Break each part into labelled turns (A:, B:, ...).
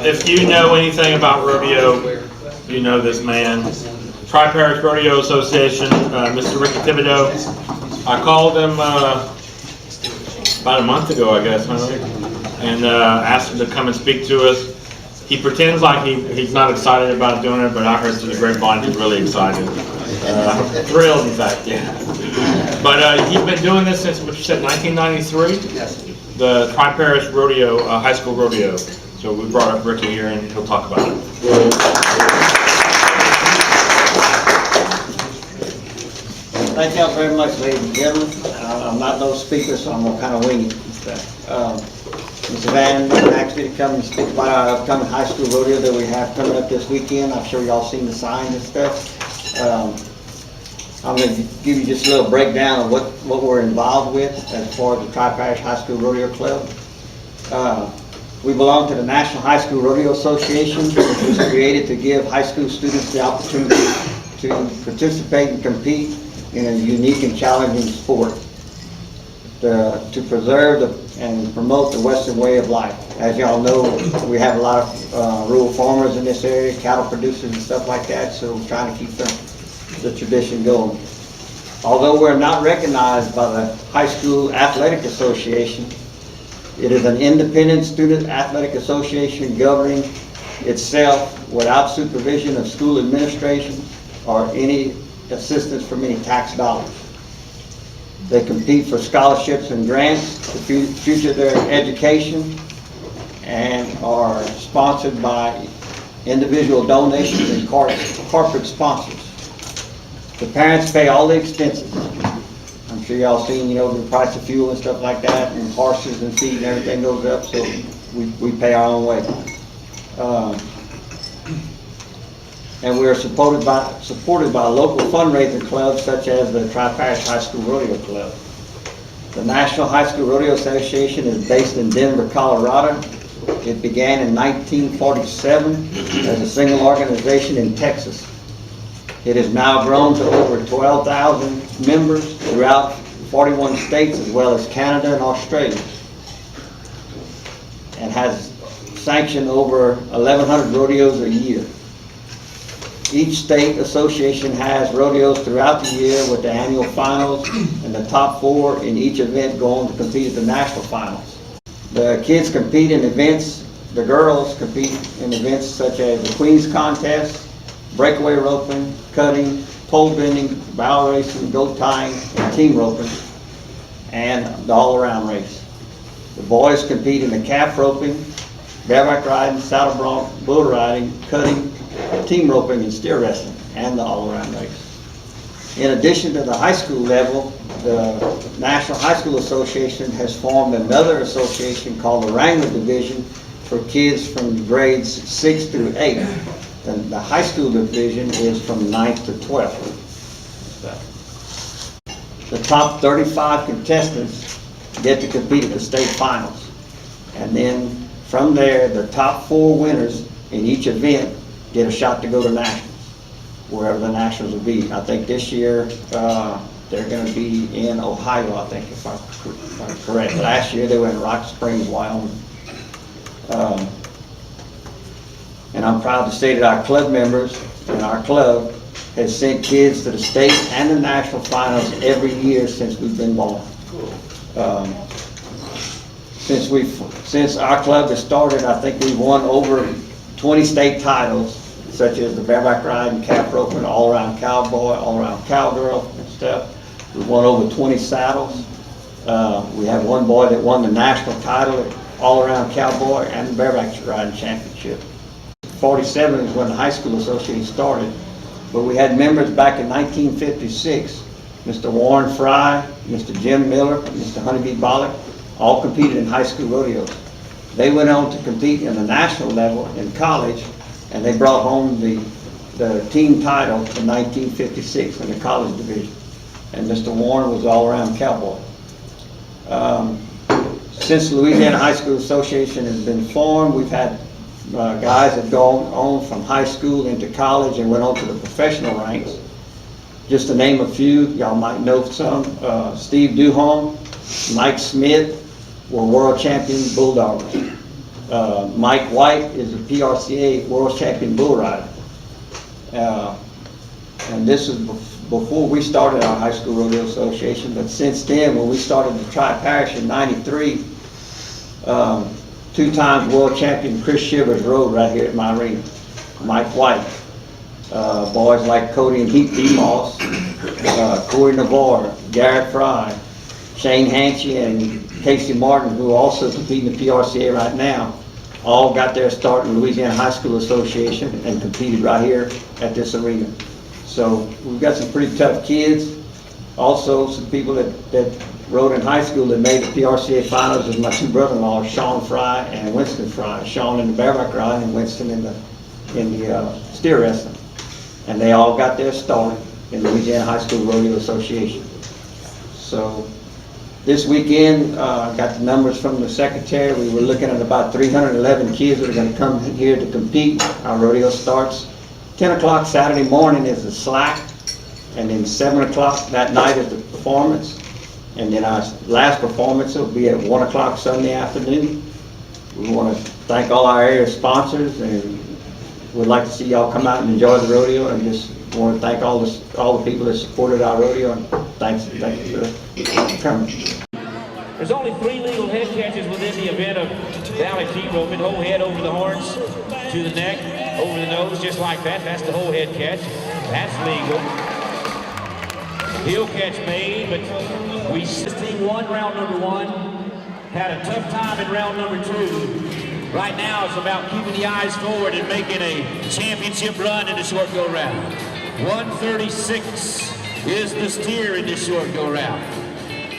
A: If you know anything about rodeo, you know this man. Tri-Parish Rodeo Association, Mr. Ricky Thibodeaux. I called him about a month ago, I guess, and asked him to come and speak to us. He pretends like he's not excited about doing it, but I heard through the grapevine he's really excited. Thrilled, in fact, yeah. But he's been doing this since, what you said, 1993?
B: Yes.
A: The Tri-Parish Rodeo, high school rodeo. So we brought up Ricky here and he'll talk about it.
B: Thank y'all very much, ladies and gentlemen. I'm not no speaker, so I'm gonna kind of wing it. Mr. Van asked me to come and speak about our upcoming high school rodeo that we have coming up this weekend. I'm sure y'all seen the signs and stuff. I'm going to give you just a little breakdown of what we're involved with as far as the Tri-Parish High School Rodeo Club. We belong to the National High School Rodeo Association, which was created to give high school students the opportunity to participate and compete in a unique and challenging sport, to preserve and promote the Western way of life. As y'all know, we have a lot of rural farmers in this area, cattle producers and stuff like that, so we're trying to keep the tradition going. Although we're not recognized by the High School Athletic Association, it is an independent student athletic association governing itself without supervision of school administration or any assistance from any tax dollars. They compete for scholarships and grants to future their education and are sponsored by individual donations and corporate sponsors. The parents pay all the expenses. I'm sure y'all seen, the price of fuel and stuff like that, and horses and feed and everything goes up, so we pay our own way. And we are supported by local fundraising clubs such as the Tri-Parish High School Rodeo Club. The National High School Rodeo Association is based in Denver, Colorado. It began in 1947 as a single organization in Texas. It has now grown to over 12,000 members throughout 41 states as well as Canada and Australia, and has sanctioned over 1,100 rodeos a year. Each state association has rodeos throughout the year with the annual finals, and the top 4 in each event go on to compete at the national finals. The kids compete in events, the girls compete in events such as the Queen's Contest, breakaway roping, cutting, pole bending, barrel racing, goat tying, and team roping, and the all-around race. The boys compete in the calf roping, bareback riding, saddle bronc, bull riding, cutting, team roping, and steer wrestling, and the all-around race. In addition to the high school level, the National High School Association has formed another association called the Wrangler Division for kids from grades 6 through 8. And the high school division is from 9th to 12th. The top 35 contestants get to compete at the state finals. And then from there, the top 4 winners in each event get a shot to go to nationals, wherever the nationals will be. I think this year they're going to be in Ohio, I think, if I'm correct. Last year they were in Rock Springs, Wyoming. And I'm proud to say that our club members and our club has sent kids to the state and the national finals every year since we've been born. Since our club has started, I think we've won over 20 state titles, such as the bareback riding, calf roping, all-around cowboy, all-around cowgirl and stuff. We've won over 20 saddles. We have one boy that won the national title at all-around cowboy and the bareback riding championship. 47 is when the high school association started, but we had members back in 1956. Mr. Warren Fry, Mr. Jim Miller, and Mr. Honeybee Bollock all competed in high school rodeos. They went on to compete in the national level in college, and they brought home the team title in 1956 in the college division. And Mr. Warren was all-around cowboy. Since Louisiana High School Association has been formed, we've had guys that gone on from high school into college and went on to the professional ranks. Just to name a few, y'all might know some. Steve Duhon, Mike Smith were world champion bulldoggers. Mike White is a PRCA World Champion Bull Rider. And this is before we started our High School Rodeo Association, but since then, when we started the Tri-Parish in '93, 2 times world champion Chris Shivers rode right here at my arena. Mike White. Boys like Cody and Heath Demoss, Corey Navarre, Garrett Fry, Shane Hanchy, and Casey Martin, who also compete in the PRCA right now, all got their start in the Louisiana High School Association and competed right here at this arena. So we've got some pretty tough kids. Also, some people that rode in high school that made the PRCA finals is my 2 brother-in-laws, Sean Fry and Winston Fry. Sean in the bareback ride and Winston in the steer wrestling. And they all got their start in the Louisiana High School Rodeo Association. So this weekend, I got the numbers from the secretary. We were looking at about 311 kids that are going to come here to compete. Our rodeo starts 10 o'clock Saturday morning is the slack, and then 7 o'clock that night is the performance. And then our last performance will be at 1 o'clock Sunday afternoon. We want to thank all our area sponsors, and we'd like to see y'all come out and enjoy the rodeo, and just want to thank all the people that supported our rodeo, and thank you for coming.
C: There's only 3 legal head catches within the event of valley T-roping. Whole head over the horns, to the neck, over the nose, just like that. That's the whole head catch. That's legal. Heel catch made, but we won round number 1. Had a tough time in round number 2. Right now it's about keeping the eyes forward and making a championship run in the short go round. 136 is the steer in this short go round.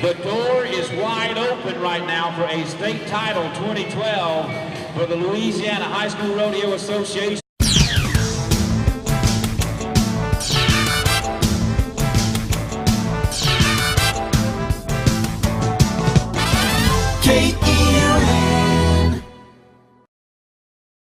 C: The door is wide open right now for a state title 2012 for the Louisiana High School Rodeo Association.
D: Kate